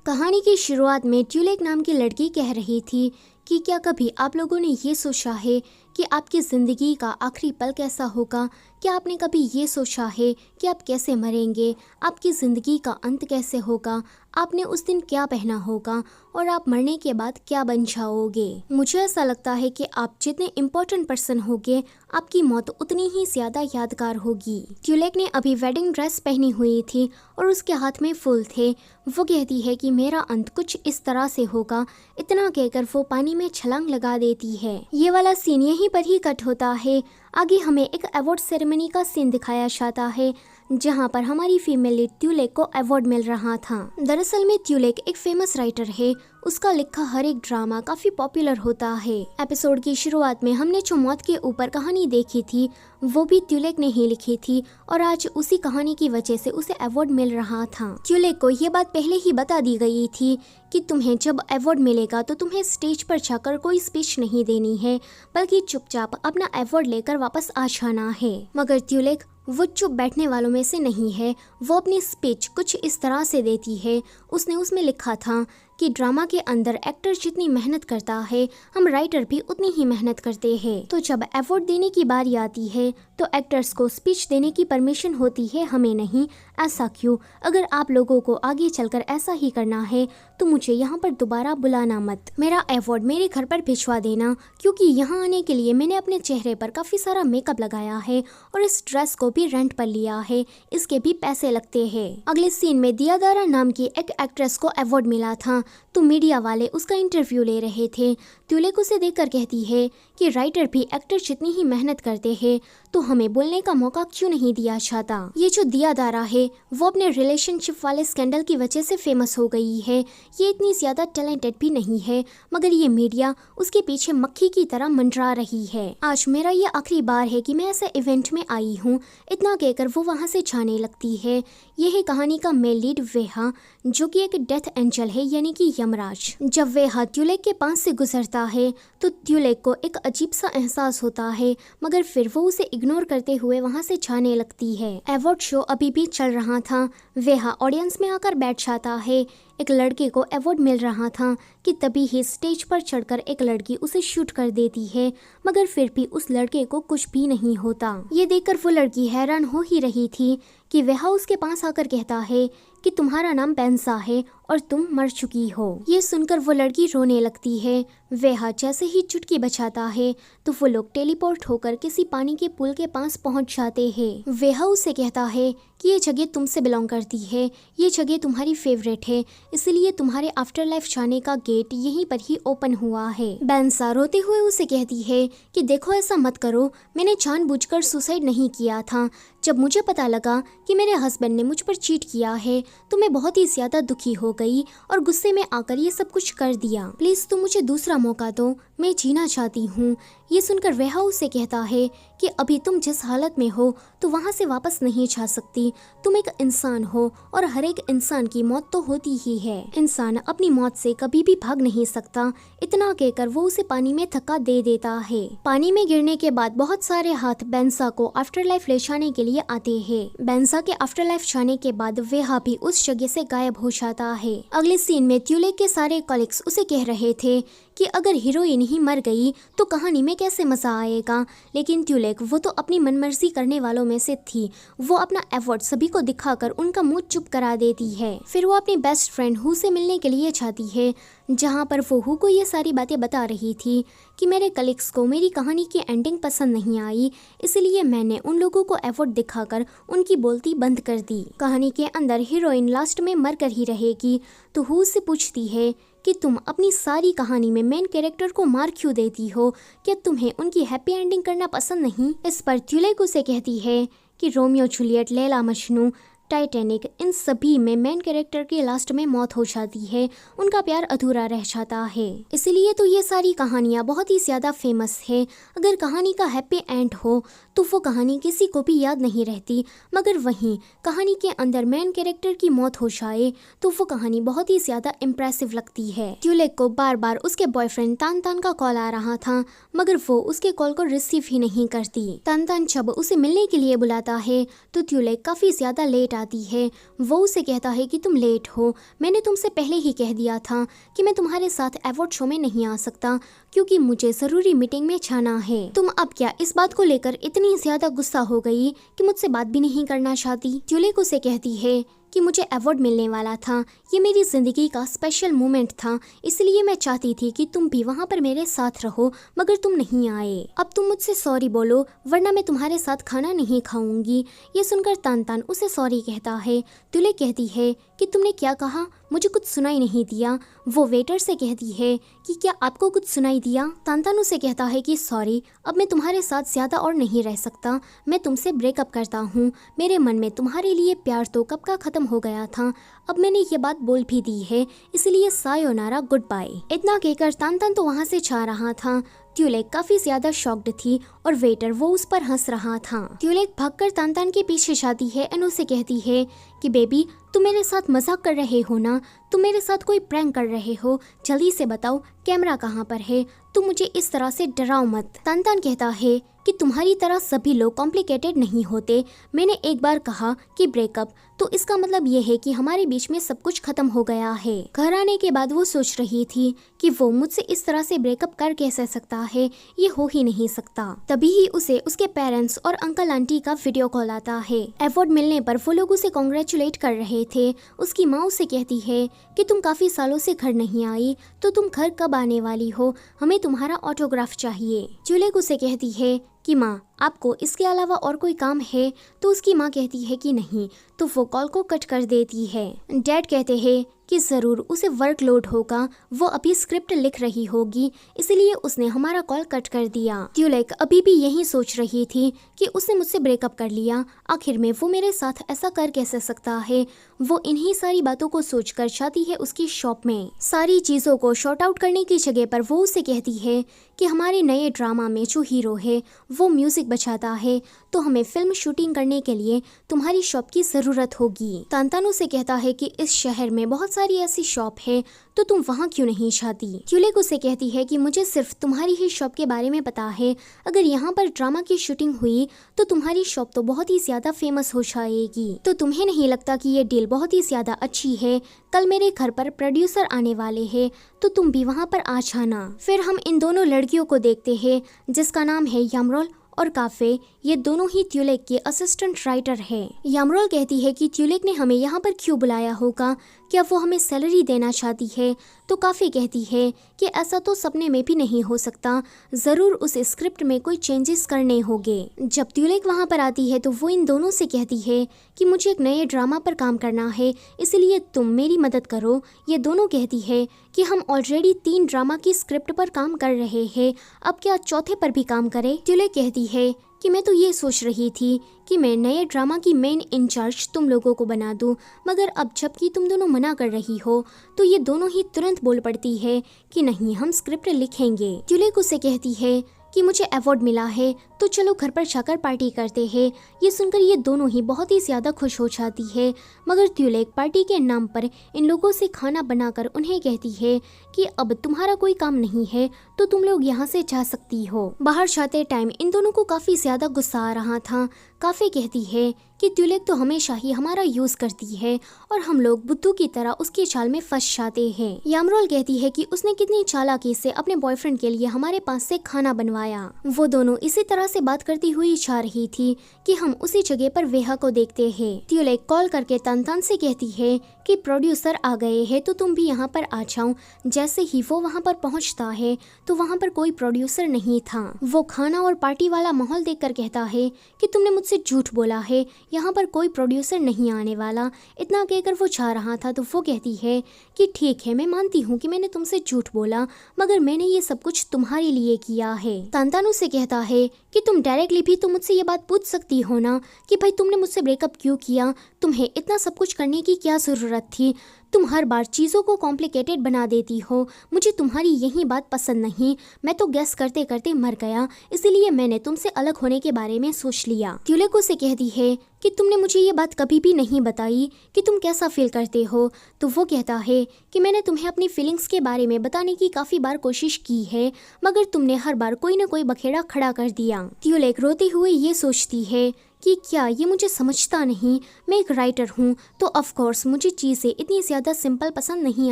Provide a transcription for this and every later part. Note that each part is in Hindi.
कहानी की शुरुआत में ट्यूलेक नाम की लड़की कह रही थी कि क्या कभी आप लोगों ने ये सोचा है कि आपकी ज़िंदगी का आखिरी पल कैसा होगा। क्या आपने कभी ये सोचा है कि आप कैसे मरेंगे, आपकी ज़िंदगी का अंत कैसे होगा, आपने उस दिन क्या पहना होगा और आप मरने के बाद क्या बन जाओगे। मुझे ऐसा लगता है कि आप जितने इम्पोर्टेंट पर्सन होगे, आपकी मौत उतनी ही ज़्यादा यादगार होगी। ट्यूलेक ने अभी वेडिंग ड्रेस पहनी हुई थी और उसके हाथ में फूल थे। वो कहती है कि मेरा अंत कुछ इस तरह से होगा। इतना कहकर वो पानी में छलांग लगा देती है। ये वाला सीन यहीं पर ही कट होता है। आगे हमें एक अवार्ड सेरेमनी का सीन दिखाया जाता है जहां पर हमारी फीमेल लीड ट्यूलेक को अवार्ड मिल रहा था। दरअसल में ट्यूलेक एक फेमस राइटर है। उसका लिखा हर एक ड्रामा काफी पॉपुलर होता है। एपिसोड की शुरुआत में हमने जो मौत के ऊपर कहानी देखी थी वो भी ट्यूलेक ने ही लिखी थी और आज उसी कहानी की वजह से उसे अवार्ड मिल रहा था। ट्यूलेक को ये बात पहले ही बता दी गई थी कि तुम्हें जब अवार्ड मिलेगा तो तुम्हें स्टेज पर जाकर कोई स्पीच नहीं देनी है, बल्कि चुपचाप अपना अवार्ड लेकर वापस आ जाना है। मगर ट्यूलेक वो चुप बैठने वालों में से नहीं है। वो अपनी स्पीच कुछ इस तरह से देती है। उसने उसमें लिखा था कि ड्रामा के अंदर एक्टर जितनी मेहनत करता है, हम राइटर भी उतनी ही मेहनत करते हैं। तो जब अवार्ड देने की बारी आती है तो एक्टर्स को स्पीच देने की परमिशन होती है, हमें नहीं। ऐसा क्यों? अगर आप लोगों को आगे चलकर ऐसा ही करना है तो मुझे यहाँ पर दोबारा बुलाना मत। मेरा अवार्ड मेरे घर पर भिजवा देना, क्योंकि यहाँ आने के लिए मैंने अपने चेहरे पर काफी सारा मेकअप लगाया है और इस ड्रेस को भी रेंट पर लिया है, इसके भी पैसे लगते हैं। अगले सीन में दियादारा नाम की एक एक्ट्रेस को अवार्ड मिला था तो मीडिया वाले उसका इंटरव्यू ले रहे थे। ट्यूलेक उसे देखकर कहती है कि राइटर भी एक्टर जितनी ही मेहनत करते हैं तो हमें बोलने का मौका क्यों नहीं दिया जाता। ये जो दियादारा है वो अपने रिलेशनशिप वाले स्कैंडल की वजह से फेमस हो गई है। ये इतनी ज्यादा टैलेंटेड भी नहीं है, मगर ये मीडिया उसके पीछे मक्खी की तरह मंडरा रही है। आज मेरा ये आखिरी बार है कि मैं ऐसे इवेंट में आई हूँ। इतना कहकर वो वहाँ से जाने लगती है। ये है कहानी का मेल लीड वेहा, जो कि एक डेथ एंजल है, यानी कि यमराज। जब वेहा ट्यूलेक के पास से गुजरता है तो ट्यूलेक को एक अजीब सा एहसास होता है, मगर फिर वो उसे इग्नोर करते हुए वहाँ से जाने लगती है। अवार्ड शो अभी भी चल रहा था। वेहा ऑडियंस में आकर बैठ जाता है। एक लड़के को अवार्ड मिल रहा था कि तभी ही स्टेज पर चढ़कर एक लड़की उसे शूट कर देती है, मगर फिर भी उस लड़के को कुछ भी नहीं होता। ये देखकर वो लड़की हैरान हो ही रही थी कि वेहा उसके पास आकर कहता है कि तुम्हारा नाम बेंसा है और तुम मर चुकी हो। ये सुनकर वो लड़की रोने लगती है। वेहा जैसे ही चुटकी बजाता है तो वो लोग टेलीपोर्ट होकर किसी पानी के पुल के पास पहुंच जाते हैं। वेहा उससे कहता है कि ये जगह तुमसे बिलोंग करती है, ये जगह तुम्हारी फेवरेट है, इसलिए तुम्हारे आफ्टर लाइफ जाने का गेट यहीं पर ही ओपन हुआ है। बेंसा रोते हुए उसे कहती है कि देखो ऐसा मत करो, मैंने जानबूझकर सुसाइड नहीं किया था। जब मुझे पता लगा कि मेरे हस्बैंड ने मुझ पर चीट किया है तो मैं बहुत ही ज्यादा दुखी हो गई और गुस्से में आकर ये सब कुछ कर दिया। प्लीज तुम मुझे दूसरा मौका दो, मैं जीना चाहती हूँ। ये सुनकर वेहा उसे कहता है कि अभी तुम जिस हालत में हो तो वहाँ से वापस नहीं जा सकती। तुम एक इंसान हो और हर एक इंसान की मौत तो होती ही है। इंसान अपनी मौत से कभी भी भाग नहीं सकता। इतना कहकर वो उसे पानी में धक्का दे देता है। पानी में गिरने के बाद बहुत सारे हाथ बेंसा को आफ्टर लाइफ ले जाने के लिए आते हैं। बेंसा के आफ्टर लाइफ जाने के बाद वेहा भी उस जगह से गायब हो जाता है। अगले सीन में ट्यूलेक के सारे कॉलिग्स उसे कह रहे थे कि अगर हीरोइन ही मर गई तो कहानी में कैसे मजा आएगा, लेकिन ट्यूलेक वो तो अपनी मनमर्जी करने वालों में से थी। वो अपना अवार्ड सभी को दिखाकर उनका मुंह चुप करा देती है। फिर वो अपनी बेस्ट फ्रेंड हु से मिलने के लिए जाती है, जहाँ पर वो हु को ये सारी बातें बता रही थी कि मेरे कलीग्स को मेरी कहानी की एंडिंग पसंद नहीं आई, इसलिए मैंने उन लोगों को अवार्ड दिखाकर उनकी बोलती बंद कर दी। कहानी के अंदर हीरोइन लास्ट में मर कर ही रहेगी तो हु से पूछती है कि तुम अपनी सारी कहानी में मेन कैरेक्टर को मार क्यों देती हो, क्या तुम्हें उनकी हैप्पी एंडिंग करना पसंद नहीं। इस पर ट्यूलेक उसे कहती है कि Romeo Juliet, Laila Majnu, Titanic, इन सभी में मेन कैरेक्टर की लास्ट में मौत हो जाती है, उनका प्यार अधूरा रह जाता है। इसलिए तो ये सारी कहानियाँ बहुत ही ज्यादा फेमस है। अगर कहानी का हैप्पी एंड हो तो वो कहानी किसी को भी याद नहीं रहती, मगर वहीं कहानी के अंदर मेन कैरेक्टर की मौत हो जाए तो वो कहानी बहुत ही ज्यादा इम्प्रेसिव लगती है। ट्यूलेक को बार बार उसके बॉयफ्रेंड तान तान का कॉल आ रहा था, मगर वो उसके कॉल को रिसीव ही नहीं करती। तान तान जब उसे मिलने के लिए बुलाता है तो ट्यूलेक काफी ज्यादा लेट आती है। वो उसे कहता है कि तुम लेट हो, मैंने तुमसे पहले ही कह दिया था कि मैं तुम्हारे साथ अवार्ड शो में नहीं आ सकता क्योंकि मुझे ज़रूरी मीटिंग में जाना है। तुम अब क्या इस बात को लेकर इतनी ज़्यादा गुस्सा हो गई कि मुझसे बात भी नहीं करना चाहती। ट्यूलिक उसे कहती है कि मुझे अवार्ड मिलने वाला था, ये मेरी ज़िंदगी का स्पेशल मोमेंट था, इसलिए मैं चाहती थी कि तुम भी वहाँ पर मेरे साथ रहो, मगर तुम नहीं आए। अब तुम मुझसे सॉरी बोलो वरना मैं तुम्हारे साथ खाना नहीं खाऊंगी। ये सुनकर तानतान उसे सॉरी कहता है। ट्यूलिक कहती है कि तुमने क्या कहा, मुझे कुछ सुनाई नहीं दिया। वो वेटर से कहती है कि क्या आपको कुछ सुनाई दिया। तानतान उसे कहता है कि सॉरी, अब मैं तुम्हारे साथ ज़्यादा और नहीं रह सकता, मैं तुमसे ब्रेकअप करता हूँ। मेरे मन में तुम्हारे लिए प्यार तो कब का खत्म हो गया था, अब मैंने ये बात बोल भी दी है, इसलिए सायोनारा गुड बाय। इतना कहकर तानतान तो वहाँ से जा रहा था। ट्यूलिक काफी ज्यादा शॉक्ड थी और वेटर वो उस पर हंस रहा था। ट्यूलिक भागकर तानतान के पीछे जाती है और उसे कहती है कि बेबी तुम मेरे साथ मजाक कर रहे हो ना, तुम मेरे साथ कोई प्रैंक कर रहे हो, जल्दी से बताओ कैमरा कहाँ पर है, तुम मुझे इस तरह से डराओ मत। तानतान कहता है कि तुम्हारी तरह सभी लोग कॉम्प्लिकेटेड नहीं होते, मैंने एक बार कहा कि ब्रेकअप तो इसका मतलब ये है कि हमारे बीच में सब कुछ खत्म हो गया है। घर आने के बाद वो सोच रही थी कि वो मुझसे इस तरह से ब्रेकअप कर कैसे सकता है, ये हो ही नहीं सकता। तभी ही उसे उसके पेरेंट्स और अंकल आंटी का वीडियो कॉल आता है। अवार्ड मिलने पर वो लोग उसे कॉन्ग्रेचुलेट कर रहे थे। उसकी माँ उसे कहती है कि तुम काफी सालों से घर नहीं आई, तो तुम घर कब आने वाली हो, हमें तुम्हारा ऑटोग्राफ चाहिए। ट्यूलिक उसे कहती है कि माँ आपको इसके अलावा और कोई काम है, तो उसकी माँ कहती है कि नहीं, तो वो कॉल को कट कर देती है। डैड कहते हैं कि ज़रूर उसे वर्कलोड होगा, वो अभी स्क्रिप्ट लिख रही होगी, इसलिए उसने हमारा कॉल कट कर दिया। ट्यूलिक अभी भी यही सोच रही थी कि उसने मुझसे ब्रेकअप कर लिया, आखिर में वो मेरे साथ ऐसा कर कैसे सकता है। वो इन्हीं सारी बातों को सोचकर जाती है उसकी शॉप में। सारी चीज़ों को शॉर्ट आउट करने की जगह पर वो उसे कहती है कि हमारे नए ड्रामा में जो हीरो है वो म्यूजिक बजाता है, तो हमें फिल्म शूटिंग करने के लिए तुम्हारी शॉप की ज़रूरत होगी। तानतान उसे कहता है कि इस शहर में बहुत सारी ऐसी शॉप है, तो तुम वहाँ क्यों नहीं जाती। ट्यूलिक उसे कहती है कि मुझे सिर्फ तुम्हारी ही शॉप के बारे में पता है, अगर यहाँ पर ड्रामा की शूटिंग हुई तो तुम्हारी शॉप तो बहुत ही ज्यादा फेमस हो जाएगी। तो तुम्हें नहीं लगता कि ये डील बहुत ही ज्यादा अच्छी है, कल मेरे घर पर प्रोड्यूसर आने वाले हैं, तो तुम भी वहाँ पर आ जाना। फिर हम इन दोनों लड़कियों को देखते हैं जिसका नाम है यामरोल और काफे। ये दोनों ही ट्यूलिक के असिस्टेंट राइटर है। यामरोल कहती है कि ट्यूलिक ने हमें यहाँ पर क्यों बुलाया होगा, क्या वो हमें सैलरी देना चाहती है। तो काफे कहती है कि ऐसा तो सपने में भी नहीं हो सकता, जरूर उस स्क्रिप्ट में कोई चेंजेस करने होंगे। जब ट्यूलिक वहाँ पर आती है तो वो इन दोनों से कहती है कि मुझे एक नए ड्रामा पर काम करना है, इसलिए तुम मेरी मदद करो। ये दोनों कहती है कि हम ऑलरेडी 3 ड्रामा की स्क्रिप्ट पर काम कर रहे हैं, अब क्या चौथे पर भी काम करें। ट्यूलिक कहती है कि मैं तो ये सोच रही थी कि मैं नए ड्रामा की मेन इंचार्ज तुम लोगों को बना दूं, मगर अब जबकि तुम दोनों मना कर रही हो तो ये दोनों ही तुरंत बोल पड़ती है कि नहीं, हम स्क्रिप्ट लिखेंगे। ट्यूलिक उसे कहती है कि मुझे अवार्ड मिला है, तो चलो घर पर जाकर पार्टी करते हैं। ये सुनकर ये दोनों ही बहुत ही ज़्यादा खुश हो जाती है, मगर ट्यूलिक पार्टी के नाम पर इन लोगों से खाना बनाकर उन्हें कहती है कि अब तुम्हारा कोई काम नहीं है, तो तुम लोग यहाँ से जा सकती हो। बाहर जाते टाइम इन दोनों को काफ़ी ज़्यादा गुस्सा आ रहा था। काफे कहती है कि ट्यूलिक तो हमेशा ही हमारा यूज करती है और हम लोग बुद्धू की तरह उसके चाल में फंस जाते हैं। यामरोल कहती है कि उसने कितनी चालाकी से अपने बॉयफ्रेंड के लिए हमारे पास से खाना बनवाया। वो दोनों इसी तरह से बात करती हुई जा रही थी कि हम उसी जगह पर वेहा को देखते हैं। ट्यूलिक कॉल करके तानतान से कहती है कि प्रोड्यूसर आ गए हैं, तो तुम भी यहाँ पर आ जाओ। जैसे ही वो वहाँ पर पहुँचता है तो वहाँ पर कोई प्रोड्यूसर नहीं था। वो खाना और पार्टी वाला माहौल देखकर कहता है कि तुमने मुझसे झूठ बोला है, यहाँ पर कोई प्रोड्यूसर नहीं आने वाला। इतना कहकर वो जा रहा था तो वो कहती है कि ठीक है, मैं मानती हूँ कि मैंने तुमसे झूठ बोला, मगर मैंने ये सब कुछ तुम्हारे लिए किया है। तानतान से कहता है कि तुम डायरेक्टली भी तो मुझसे ये बात पूछ सकती हो ना कि भाई तुमने मुझसे ब्रेकअप क्यों किया, तुम्हें इतना सब कुछ करने की क्या जरूरत थी। तुम हर बार चीज़ों को कॉम्प्लिकेटेड बना देती हो, मुझे तुम्हारी यही बात पसंद नहीं। मैं तो गैस करते करते मर गया, इसलिए मैंने तुमसे अलग होने के बारे में सोच लिया। ट्यूलिक उसे कहती है कि तुमने मुझे ये बात कभी भी नहीं बताई कि तुम कैसा फील करते हो। तो वो कहता है कि मैंने तुम्हें अपनी फीलिंग्स के बारे में बताने की काफ़ी बार कोशिश की है, मगर तुमने हर बार कोई न कोई बखेड़ा खड़ा कर दिया। ट्यूलिक रोते हुए ये सोचती है कि क्या ये मुझे समझता नहीं, मैं एक राइटर हूँ तो ऑफ कोर्स मुझे चीज़ें इतनी ज़्यादा सिंपल पसंद नहीं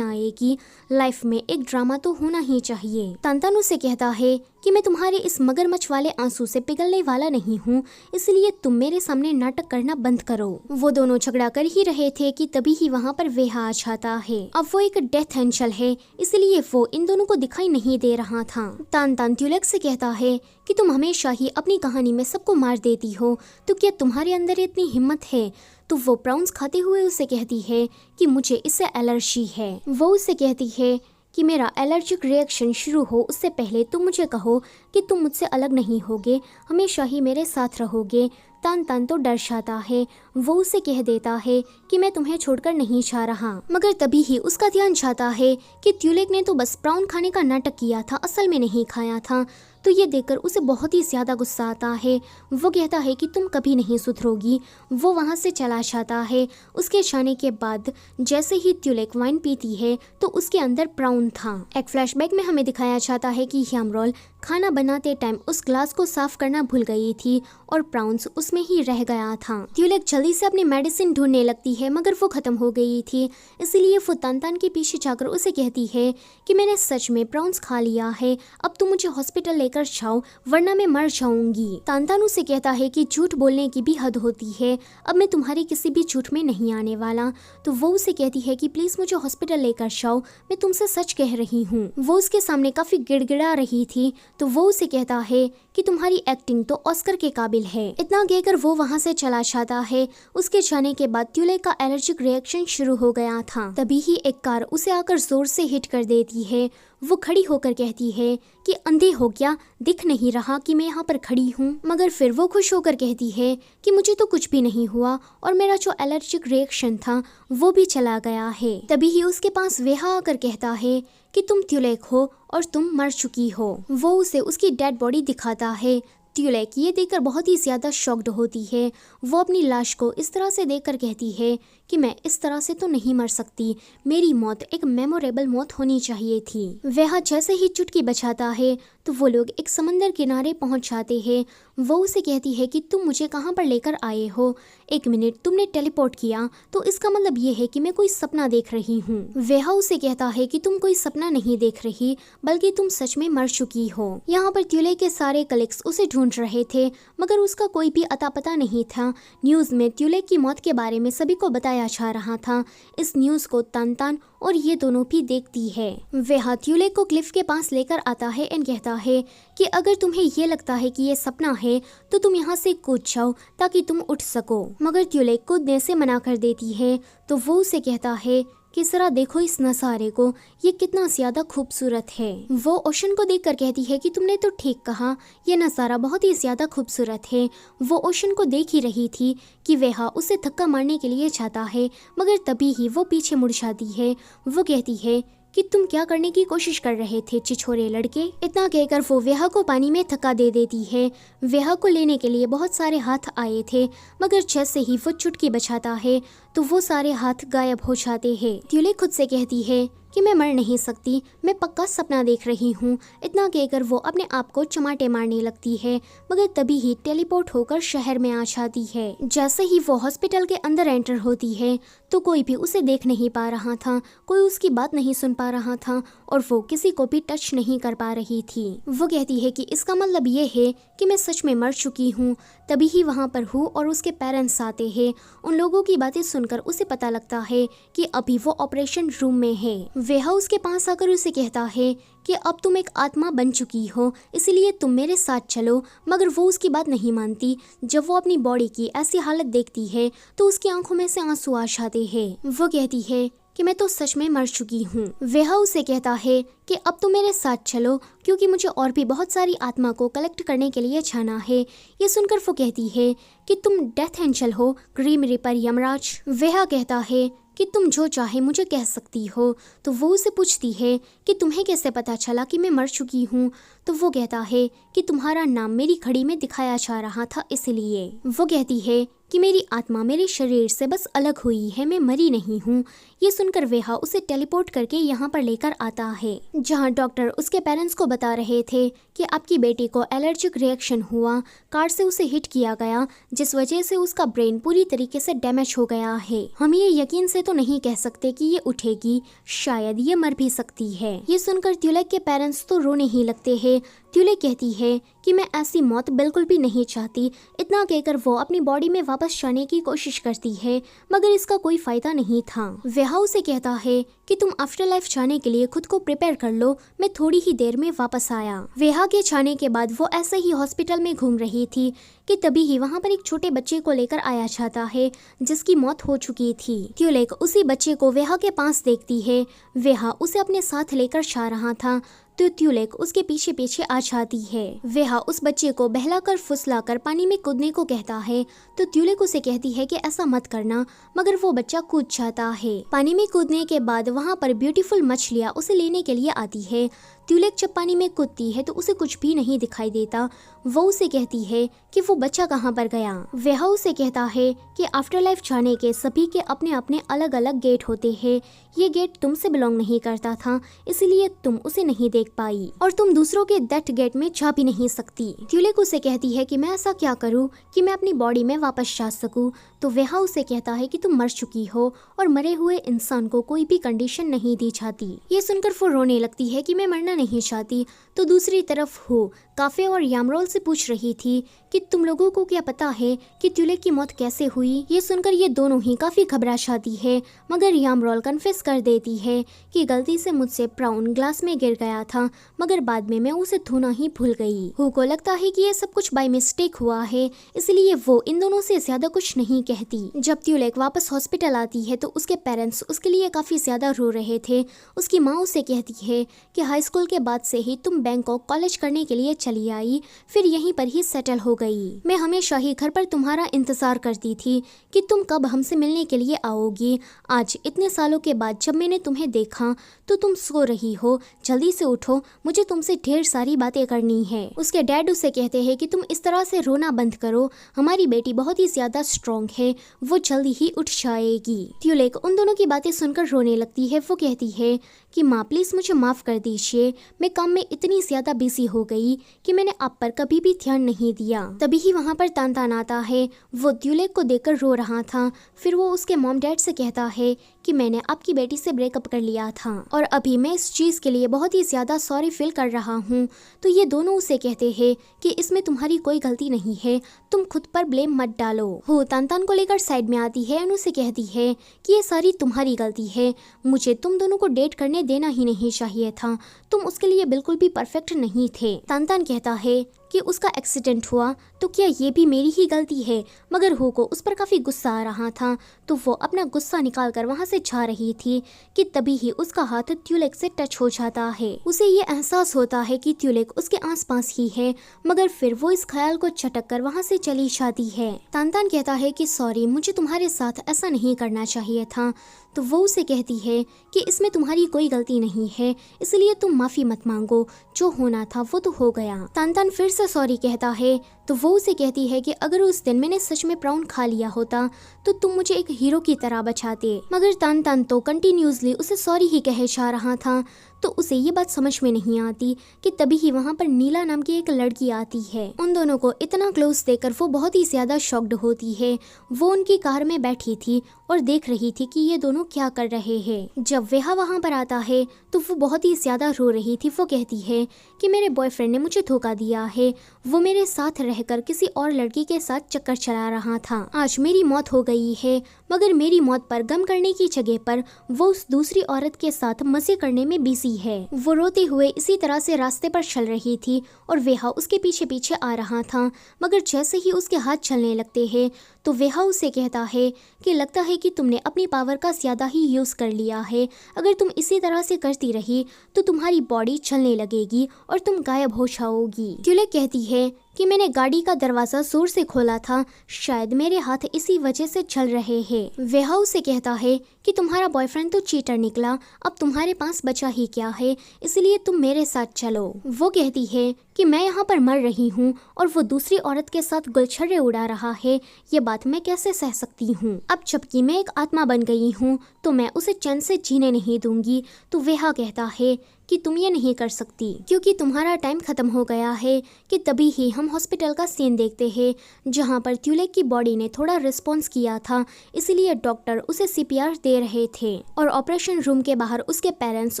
आएगी, लाइफ में एक ड्रामा तो होना ही चाहिए। तानतान उसे कहता है कि मैं तुम्हारे इस मगरमच्छ वाले आंसू से पिघलने वाला नहीं हूँ, इसलिए तुम मेरे सामने नाटक करना बंद करो। वो दोनों झगड़ा कर ही रहे थे कि तभी ही वहाँ पर वेहा आ जाता है। अब वो एक डेथ एंजल है, इसलिए वो इन दोनों को दिखाई नहीं दे रहा था। तानतान ट्यूलेक से कहता है कि तुम हमेशा ही अपनी कहानी में सबको मार देती हो, तो क्या तुम्हारे अंदर इतनी हिम्मत है? तो वो प्राउंस खाते हुए उसे कहती है कि मुझे इससे एलर्जी है। वो उसे कहती है कि मेरा एलर्जिक रिएक्शन शुरू हो उससे पहले तुम मुझे कहो कि तुम मुझसे अलग नहीं होगे, हमेशा ही मेरे साथ रहोगे। तानतान तो डर जाता है। वो उसे कह देता है कि मैं तुम्हें छोड़कर नहीं जा रहा, मगर तभी ही उसका ध्यान जाता है कि ट्यूलेक ने तो बस प्राउन खाने का नाटक किया था, असल में नहीं खाया था। तो ये देखकर उसे बहुत ही ज़्यादा गुस्सा आता है। वो कहता है कि तुम कभी नहीं सुधरोगी। वो वहाँ से चला जाता है। उसके जाने के बाद जैसे ही ट्यूलेक वाइन पीती है तो उसके अंदर प्राउन था। एक फ्लैशबैक में हमें दिखाया जाता है कि यामरोल खाना बनाते टाइम उस ग्लास को साफ करना भूल गई थी और प्राउंस उसमें ही रह गया था। ट्यूलेक जल्दी से अपनी मेडिसिन ढूंढने लगती है, मगर वो खत्म हो गई थी। इसलिए वो तानतान के पीछे जाकर उसे कहती है कि मैंने सच में प्राउंस खा लिया है, अब तुम मुझे हॉस्पिटल लेकर जाओ वरना मैं मर जाऊंगी। तानतान उसे कहता है कि झूठ बोलने की भी हद होती है, अब मैं तुम्हारे किसी भी झूठ में नहीं आने वाला। तो वो उसे कहती है कि प्लीज मुझे हॉस्पिटल लेकर जाओ, मैं तुमसे सच कह रही हूँ। वो उसके सामने काफी गिड़गिड़ा रही थी। तो वो उसे कहता है कि तुम्हारी एक्टिंग तो ऑस्कर के काबिल है। इतना कहकर वो वहाँ से चला जाता है। उसके जाने के बाद ट्यूलेक का एलर्जिक रिएक्शन शुरू हो गया था। तभी ही एक कार उसे आकर जोर से हिट कर देती है। वो खड़ी होकर कहती है कि अंधे हो क्या, दिख नहीं रहा कि मैं यहाँ पर खड़ी हूँ? मगर फिर वो खुश होकर कहती है कि मुझे तो कुछ भी नहीं हुआ और मेरा जो एलर्जिक रिएक्शन था वो भी चला गया है। तभी ही उसके पास वेहा आकर कहता है कि तुम ट्यूलेक हो और तुम मर चुकी हो। वो उसे उसकी डेड बॉडी दिखाता है। ट्यूलेक ये देखकर बहुत ही ज्यादा शॉक्ड होती है। वो अपनी लाश को इस तरह से देखकर कहती है कि मैं इस तरह से तो नहीं मर सकती, मेरी मौत एक मेमोरेबल मौत होनी चाहिए थी। वह जैसे ही चुटकी बजाता है तो वो लोग एक समंदर किनारे पहुंच जाते हैं। वो उसे कहती है कि तुम मुझे कहाँ पर लेकर आए हो? 1 मिनट तुमने टेलीपोर्ट किया तो इसका मतलब ये है कि मैं कोई सपना देख रही हूँ। वह उसे कहता है कि तुम कोई सपना नहीं देख रही, बल्कि तुम सच में मर चुकी हो। यहाँ पर ट्यूलेक के सारे कलीग्स उसे ढूंढ रहे थे, मगर उसका कोई भी अता पता नहीं था। न्यूज में ट्यूलेक की मौत के बारे में सभी को बताया जा रहा था। इस न्यूज को तानतान और ये दोनों भी देखती है। वह ट्यूलेक को क्लिफ के पास लेकर आता है एंड कहता है कि अगर तुम्हें ये लगता है कि ये सपना है तो तुम यहाँ से कूद जाओ ताकि तुम उठ सको। मगर ट्यूलेक कूदने से मना कर देती है। तो वो उसे कहता है कि जरा देखो इस नज़ारे को, ये कितना ज्यादा खूबसूरत है। वो ओशन को देखकर कहती है कि तुमने तो ठीक कहा, ये नज़ारा बहुत ही ज्यादा खूबसूरत है। वो ओशन को देख ही रही थी कि वह उसे धक्का मारने के लिए जाता है, मगर तभी ही वो पीछे मुड़ जाती है। वो कहती है कि तुम क्या करने की कोशिश कर रहे थे छिछोरे लड़के? इतना कहकर वो वेहा को पानी में धक्का दे देती है। वेहा को लेने के लिए बहुत सारे हाथ आए थे, मगर जैसे ही वो चुटकी बजाता है तो वो सारे हाथ गायब हो जाते हैं। ट्यूलेक खुद से कहती है कि मैं मर नहीं सकती, मैं पक्का सपना देख रही हूँ। इतना कहकर वो अपने आप को चमाटे मारने लगती है, मगर तभी ही टेलीपोर्ट होकर शहर में आ जाती है। जैसे ही वो हॉस्पिटल के अंदर एंटर होती है तो कोई भी उसे देख नहीं पा रहा था, कोई उसकी बात नहीं सुन पा रहा था और वो किसी को भी टच नहीं कर पा रही थी। वो कहती है कि इसका मतलब ये है कि मैं सच में मर चुकी हूँ। तभी ही वहाँ पर हु और उसके पेरेंट्स आते हैं। उन लोगों की बातें सुनकर उसे पता लगता है कि अभी वो ऑपरेशन रूम में है। वह उसके पास आकर उसे कहता है कि अब तुम एक आत्मा बन चुकी हो, इसलिए तुम मेरे साथ चलो। मगर वो उसकी बात नहीं मानती। जब वो अपनी बॉडी की ऐसी हालत देखती है तो उसकी आंखों में से आंसू आ जाते हैं। वो कहती है कि मैं तो सच में मर चुकी हूँ। वह उसे कहता है कि अब तुम मेरे साथ चलो, क्योंकि मुझे और भी बहुत सारी आत्मा को कलेक्ट करने के लिए जाना है। ये सुनकर वो कहती है कि तुम डेथ एंजल हो, ग्रीम रिपर यमराज। वह कहता है कि तुम जो चाहे मुझे कह सकती हो। तो वो उसे पूछती है कि तुम्हें कैसे पता चला कि मैं मर चुकी हूँ? तो वो कहता है कि तुम्हारा नाम मेरी घड़ी में दिखाया जा रहा था इसलिए। वो कहती है कि मेरी आत्मा मेरे शरीर से बस अलग हुई है, मैं मरी नहीं हूँ। ये सुनकर वेहा उसे टेलीपोर्ट करके यहाँ पर लेकर आता है, जहाँ डॉक्टर उसके पेरेंट्स को बता रहे थे कि आपकी बेटी को एलर्जिक रिएक्शन हुआ, कार से उसे हिट किया गया, जिस वजह से उसका ब्रेन पूरी तरीके से डैमेज हो गया है। हम ये यकीन से तो नहीं कह सकते कि ये उठेगी, शायद ये मर भी सकती है। ये सुनकर त्यूलेक के पेरेंट्स तो रोने ही लगते हैं। त्यूलेक कहती है कि मैं ऐसी मौत बिल्कुल भी नहीं चाहती। इतना कहकर वो अपनी बॉडी में वापस जाने की कोशिश करती है, मगर इसका कोई फायदा नहीं था। वेहा उसे कहता है कि तुम आफ्टर लाइफ जाने के लिए खुद को प्रिपेयर कर लो, मैं थोड़ी ही देर में वापस आया। वेहा के जाने के बाद वो ऐसे ही हॉस्पिटल में घूम रही थी कि तभी ही वहाँ पर एक छोटे बच्चे को लेकर आया जाता है, जिसकी मौत हो चुकी थी। त्यूलेक उसी बच्चे को वेहा के पास देखती है। वेहा उसे अपने साथ लेकर जा रहा था तो त्यूलेक उसके पीछे पीछे आ जाती है। वेहा उस बच्चे को बहलाकर फुसलाकर पानी में कूदने को कहता है तो त्यूलेक उसे कहती है कि ऐसा मत करना, मगर वो बच्चा कूद जाता है। पानी में कूदने के बाद वहाँ पर ब्यूटीफुल मछलियाँ उसे लेने के लिए आती है। त्यूलेक जब पानी में कूदती है तो उसे कुछ भी नहीं दिखाई देता। वो उसे कहती है कि वो बच्चा कहाँ पर गया। वेहा उसे कहता है कि आफ्टर लाइफ जाने के सभी के अपने अपने अलग अलग गेट होते हैं। ये गेट तुमसे बिलोंग नहीं करता था, इसलिए तुम उसे नहीं देख पाई और तुम दूसरों के दैट गेट में जा भी नहीं सकती। त्यूलेक उसे कहती है कि मैं ऐसा क्या करूँ कि मैं अपनी बॉडी में वापस जा सकूँ। तो वेहा उसे कहता है कि तुम मर चुकी हो और मरे हुए इंसान को कोई भी कंडीशन नहीं दी जाती। ये सुनकर वो रोने लगती है कि मैं मरना नहीं चाहती। तो दूसरी तरफ हो काफे और यामरोल से पूछ रही थी कि तुम लोगों को क्या पता है कि त्यूलेक की मौत कैसे हुई। ये सुनकर ये दोनों ही काफी घबरा जाती है, मगर यामरोल कन्फेस कर देती है कि गलती से मुझसे ब्राउन ग्लास में गिर गया था, मगर बाद में मैं उसे धोना ही भूल गई। हु को लगता है कि ये सब कुछ बाय मिस्टेक हुआ है, इसलिए वो इन दोनों से ज्यादा कुछ नहीं कहती। जब त्यूलेक वापस हॉस्पिटल आती है तो उसके पेरेंट्स उसके लिए काफी ज्यादा रो रहे थे। उसकी माँ उसे कहती है कि हाई स्कूल के बाद से ही तुम बैंकॉक कॉलेज करने के लिए चली आई, फिर यहीं पर ही सेटल हो गई। मैं हमेशा ही घर पर तुम्हारा इंतजार करती थी कि तुम कब हमसे मिलने के लिए आओगी। आज इतने सालों के बाद जब मैंने तुम्हें देखा तो तुम सो रही हो, जल्दी से उठो, मुझे तुमसे ढेर सारी बातें करनी है। उसके डैड उसे कहते हैं कि तुम इस तरह से रोना बंद करो, हमारी बेटी बहुत ही ज्यादा स्ट्रॉन्ग है, वो जल्दी ही उठ जाएगी। त्यूलेक उन दोनों की बातें सुनकर रोने लगती है। वो कहती है कि माँ प्लीज मुझे माफ कर दीजिए, मैं काम में इतनी ज्यादा बिजी हो गई कि मैंने आप पर कभी भी ध्यान नहीं दिया। तभी ही वहाँ पर तानतान आता है। वो त्यूलेक को देखकर रो रहा था। फिर वो उसके मॉम डैड से कहता है कि मैंने आपकी बेटी से ब्रेकअप कर लिया था और अभी मैं इस चीज के लिए बहुत ही ज्यादा सॉरी फील कर रहा हूँ। तो ये दोनों उसे कहते हैं कि इसमें तुम्हारी कोई गलती नहीं है, तुम खुद पर ब्लेम मत डालो। वो तानतान को लेकर साइड में आती है और उसे कहती है कि ये सारी तुम्हारी गलती है, मुझे तुम दोनों को डेट करने देना ही नहीं चाहिए था, तुम उसके लिए बिल्कुल भी परफेक्ट नहीं थे। तानतान कहता है कि उसका एक्सीडेंट हुआ तो क्या ये भी मेरी ही गलती है, मगर हु को उस पर काफी गुस्सा आ रहा था। तो वो अपना गुस्सा निकाल कर वहाँ से जा रही थी कि तभी ही उसका हाथ त्यूलेक से टच हो जाता है। उसे ये एहसास होता है कि त्यूलेक उसके आसपास ही है, मगर फिर वो इस ख्याल को चटक कर वहाँ से चली जाती है। तानतान कहता है कि सॉरी, मुझे तुम्हारे साथ ऐसा नहीं करना चाहिए था। तो वो उसे कहती है कि इसमें तुम्हारी कोई गलती नहीं है, इसलिए तुम माफी मत मांगो, जो होना था वो तो हो गया। तानतान फिर से सॉरी कहता है। तो वो उसे कहती है कि अगर उस दिन मैंने सच में प्राउन खा लिया होता तो तुम मुझे एक हीरो की तरह बचाते, मगर तानतान तो कंटिन्यूसली उसे सॉरी ही कहे जा रहा था। तो उसे ये बात समझ में नहीं आती कि तभी ही वहाँ पर नीला नाम की एक लड़की आती है। उन दोनों को इतना क्लोज देखकर वो बहुत ही ज्यादा शॉक्ड होती है। वो उनकी कार में बैठी थी और देख रही थी कि ये दोनों क्या कर रहे हैं। जब वेहा वहाँ पर आता है तो वो बहुत ही ज्यादा रो रही थी। वो कहती है कि मेरे बॉयफ्रेंड ने मुझे धोखा दिया है, वो मेरे साथ रहकर किसी और लड़की के साथ चक्कर चला रहा था। आज मेरी मौत हो गई है, मगर मेरी मौत पर गम करने की जगह पर वो उस दूसरी औरत के साथ मजे करने में बिजी है। वो रोते हुए इसी तरह से रास्ते पर चल रही थी और वेहा उसके पीछे पीछे आ रहा था, मगर जैसे ही उसके हाथ चलने लगते हैं तो वेहा उसे कहता है कि लगता है कि तुमने अपनी पावर का ज्यादा ही यूज कर लिया है, अगर तुम इसी तरह से करती रही तो तुम्हारी बॉडी चलने लगेगी और तुम गायब हो जाओगी। त्यूलेक कहती है कि मैंने गाड़ी का दरवाजा जोर से खोला था, शायद मेरे हाथ इसी वजह से चल रहे हैं। वेहा उसे कहता है कि तुम्हारा बॉयफ्रेंड तो चीटर निकला, अब तुम्हारे पास बचा ही क्या है, इसलिए तुम मेरे साथ चलो। वो कहती है कि मैं यहाँ पर मर रही हूँ और वो दूसरी औरत के साथ गुलछर्रे उड़ा रहा है, ये बात मैं कैसे सह सकती हूँ। अब जबकि मैं एक आत्मा बन गई हूँ तो मैं उसे चैन से जीने नहीं दूंगी। तो वह कहता है कि तुम ये नहीं कर सकती क्योंकि तुम्हारा टाइम खत्म हो गया है। कि तभी ही हम हॉस्पिटल का सीन देखते हैं जहाँ पर ट्यूलेक की बॉडी ने थोड़ा रिस्पॉन्स किया था, इसलिए डॉक्टर उसे CPR दे रहे थे और ऑपरेशन रूम के बाहर उसके पेरेंट्स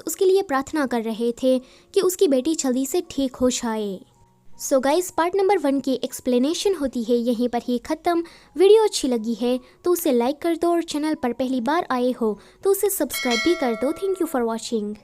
उसके लिए प्रार्थना कर रहे थे कि उसकी बेटी जल्दी से ठीक हो जाए। सो गाइस, पार्ट नंबर 1 की एक्सप्लेनेशन होती है यहीं पर ही ख़त्म। वीडियो अच्छी लगी है तो उसे लाइक कर दो और चैनल पर पहली बार आए हो तो उसे सब्सक्राइब भी कर दो। Thank you for watching.